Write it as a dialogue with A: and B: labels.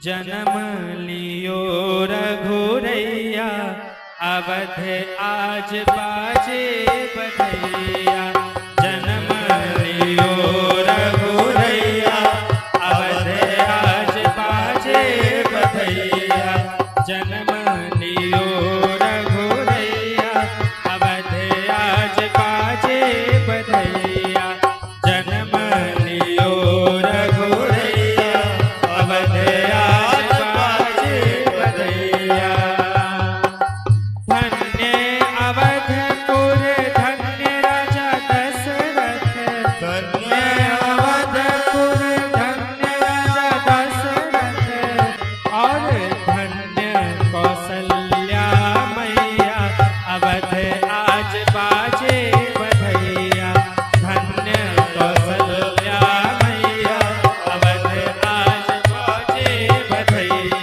A: जन्म लियो रघुरैया, अवध आज बाजे बधैया। जन्म लियो रघुरैया, अवध आज बाजे बधैया। जन्म लियो रघुरैया, अवध आज बाजे बधैया। जन्म लियो रघुरैया, अवध आज बाजे बधैया। धन्य अवधपुर धन्य राजा दशरथ, धन्य अवधपुर धन्य राजा दशरथ, और धन्य कौसल्या मैया, अवध आज बाजे बधैया। धन्य कौसल्या मैया, अवध आज बाजे बधैया।